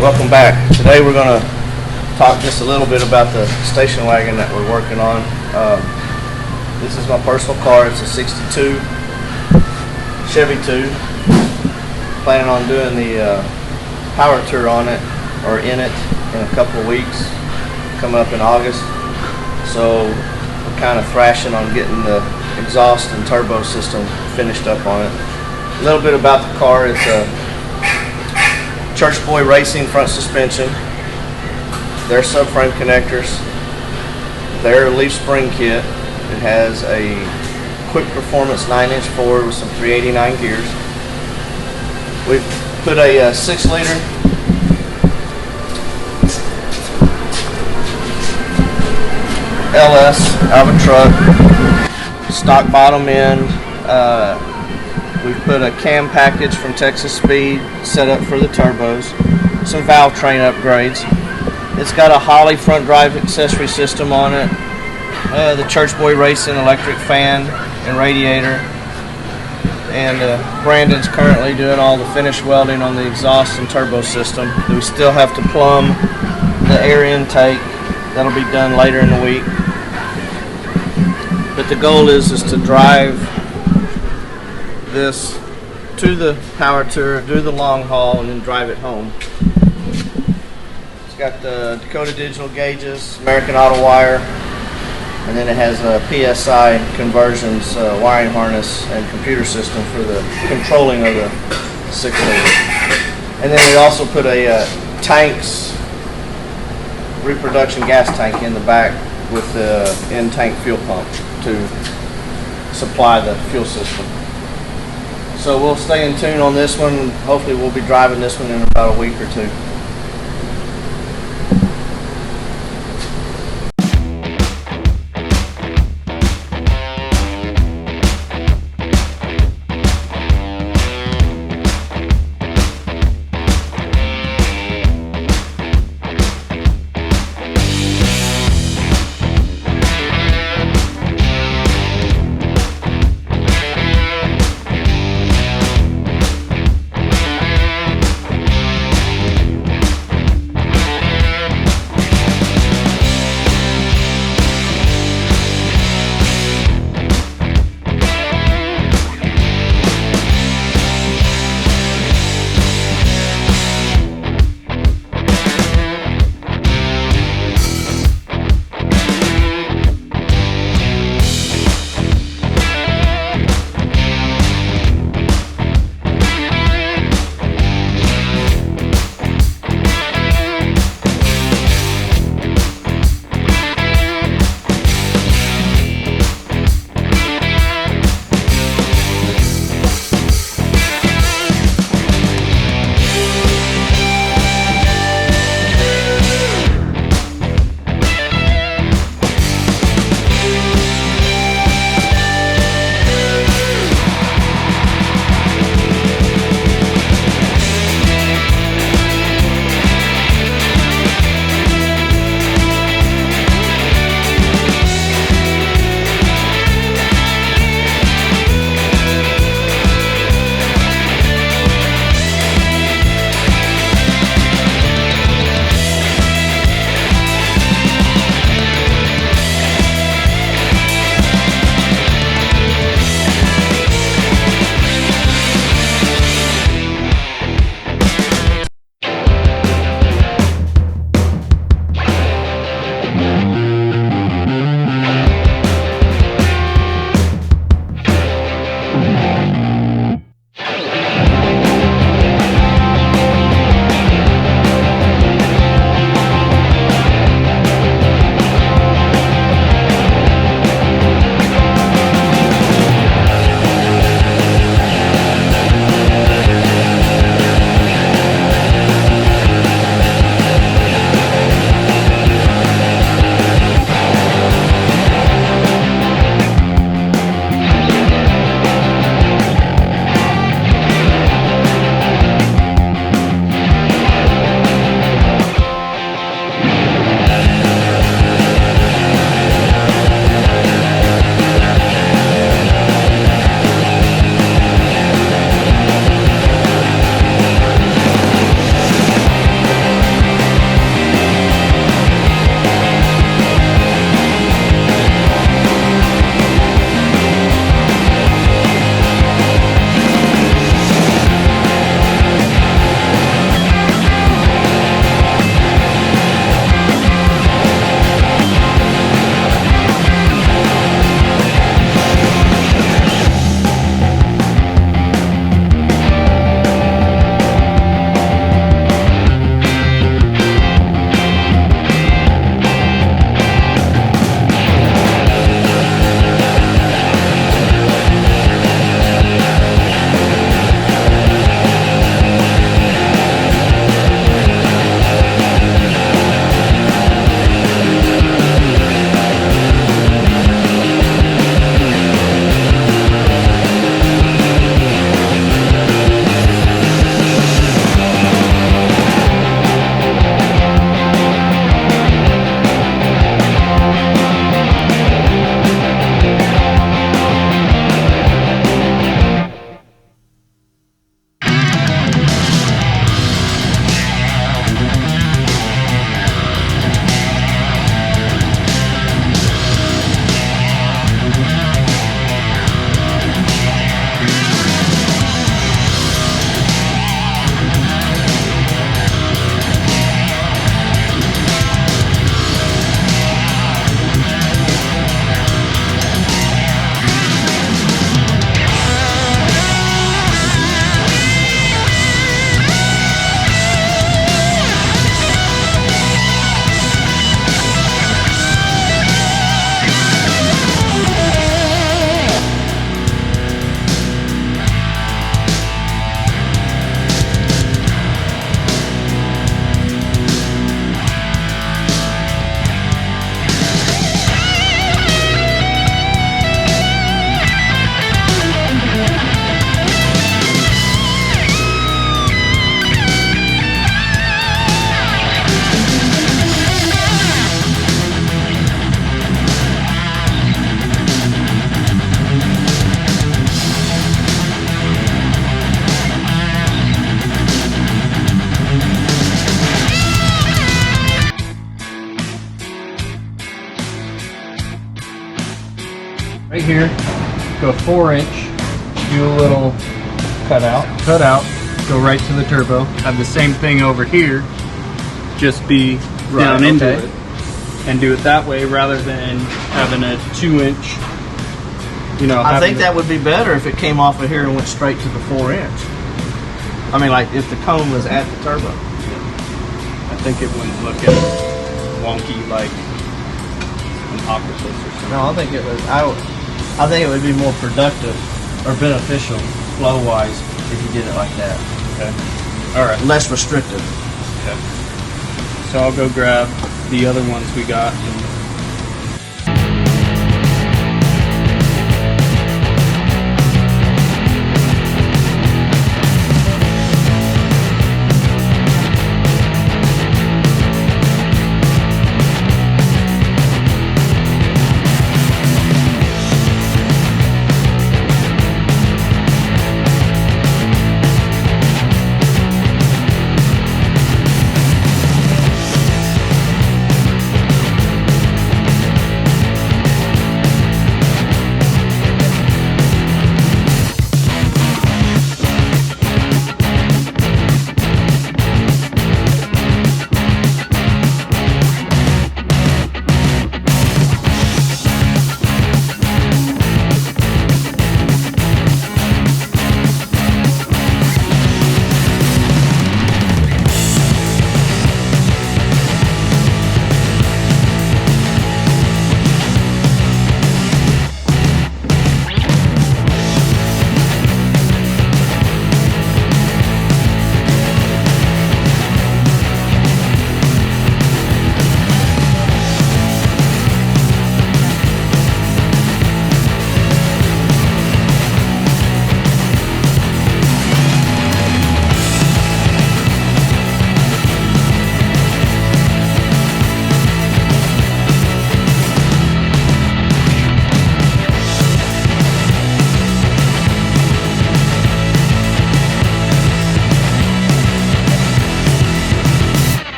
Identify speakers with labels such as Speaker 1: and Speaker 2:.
Speaker 1: Welcome back. Today we're going to talk just a little bit about the station wagon that we're working on. This is my personal car. It's a 62 Chevy 2. Planning on doing the power tour on it, or in it, in a couple of weeks, coming up in August. So we're kind of thrashing on getting the exhaust and turbo system finished up on it. A little bit about the car. It's a Church Boy Racing front suspension, their subframe connectors, their leaf spring kit. It has a quick performance 9-inch forward with some 389 gears. We've put a 6-liter LS out of a truck, stock bottom end. We've put a cam package from Texas Speed set up for the turbos, some valve train upgrades. It's got a Holley front drive accessory system on it, the Church Boy Racing electric fan and radiator, and Brandon's currently doing all the finish welding on the exhaust and turbo system. We still have to plumb the air intake. That'll be done later in the week. But the goal is to drive this to the power tour, do the long haul, and then drive it home. It's got the Dakota digital gauges, American Auto Wire, and then it has a PSI conversions, wiring harness and computer system for the controlling of the 6-liter. And then we also put a tanks reproduction gas tank in the back with the in-tank fuel pump to supply the fuel system. So we'll stay in tune on this one. Hopefully we'll be driving this one in about a week or two.
Speaker 2: here, go 4-inch, do a little cut out, go right to the turbo. Have the same thing over here, just be down into it, and do it that way rather than having a 2-inch. You know,
Speaker 1: I think that would be better if it came off of here and went straight to the 4-inch. I mean, like if the cone was at the turbo.
Speaker 2: I think it wouldn't look as wonky like an octopus or something.
Speaker 1: No, I think it would. I think it would be more productive or beneficial flow wise if you did it like that.
Speaker 2: Okay. All right.
Speaker 1: Less restrictive.
Speaker 2: Okay. So I'll go grab the other ones we got and